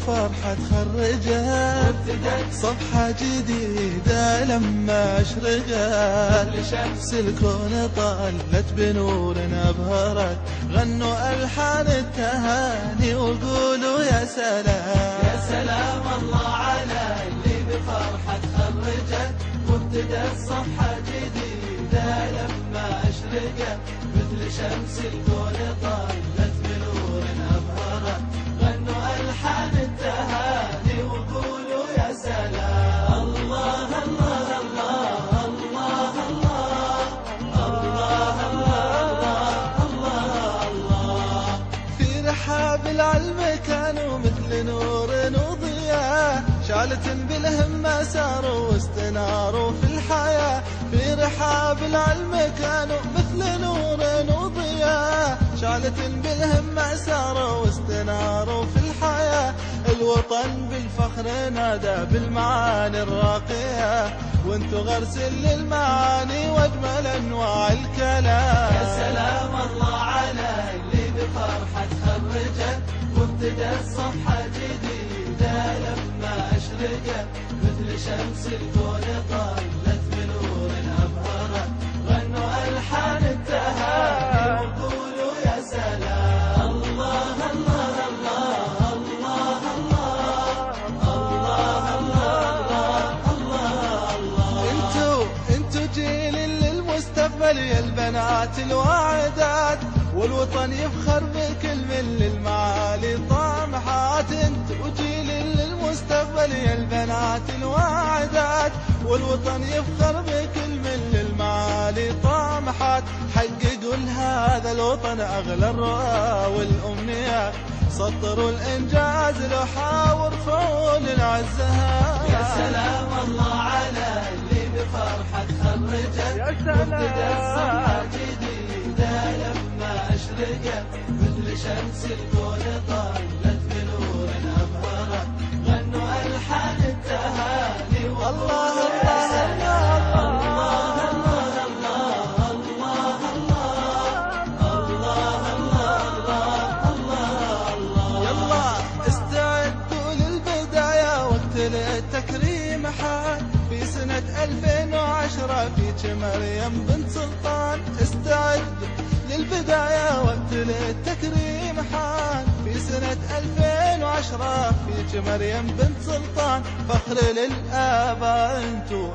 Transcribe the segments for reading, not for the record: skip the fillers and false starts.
بفرحة تخرجت صفحة جديدة لما أشرقت شمس الكون طلت بنور أبهرت غنوا ألحان التهاني وقولوا يا سلام يا سلام الله على اللي بفرحة تخرجت وابتدت صفحة جديدة لما أشرقت مثل شمس الكون طلت بنور أبهرت غنوا ألحان التهاني وقولوا يا سلام الله الله الله الله الله الله الله الله. في رحاب العلم كانوا مثل نور وضياء شعلة بالهمة ساروا واستناروا في الحياة في رحاب العلم كانوا مثل نور وضياء شعلة بالهمة ساروا واستناروا في الحياة الوطن بالفخر نادى بالمعاني الراقية وانتو غرس للمعاني واجمل انواع الكلام يا سلام الله على اللي بفرحة تخرجت وابتدت صفحة جديدة لما أشرقت مثل شمس الكون طلت بنور أبهرت غنوا ألحان التهاني وقولوا يا سلام الله الله الله الله الله الله الله الله. انتو جيل للمستقبل يا البنات الواعدات والوطن يفخر بكل من المعالي طامحات انتو جيل للمستقبل يا البنات الواعدات والوطن يفخر بكل من المعالي طامحات حققوا لهذا الوطن اغلى الرؤى والامنيات سطروا الانجاز لوحة وارفعوا للعزها يا سلام الله على اللي بفرحة تخرجت وابتدت صفحة جديدة لما أشرقت مثل شمس الكون طلت بنور أبهرت غنوا ألحان التهاني الله يا سلام الله الله الله الله الله الله. يلا استعدوا للبداية وقت التكريم حان في سنة 2010 فيك مريم بنت سلطان استعدوا للبداية وقت التكريم حان في سنة 2010 فيك مريم بنت سلطان فخر للآباء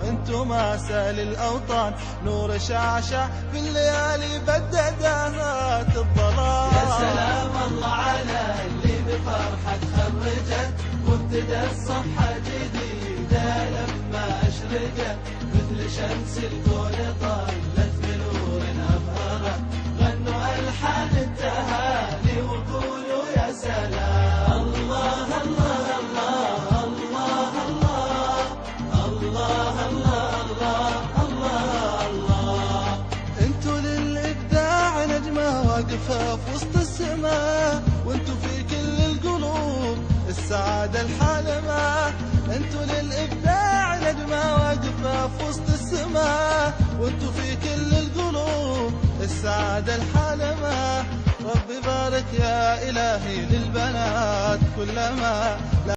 انتو ماسة للأوطان نور شعشع في الليالي بددها الظلام يا سلام الله على اللي بفرحة تخرجت وابتدت صفحة جديدة لما أشرقت مثل شمس الكون طلت بنور أبهرت غنوا ألحان التهاني وقولوا يا سلام الله الله الله الله الله الله الله الله. انتو للإبداع نجمة واقفة في وسط السماء وانتو في كل القلوب السعادة الحالمة انتو للإبداع نجمة واقفة في وسط السماء وانتو في كل القلوب السعادة الحالمة ربي بارك يا إلهي للبنات كلما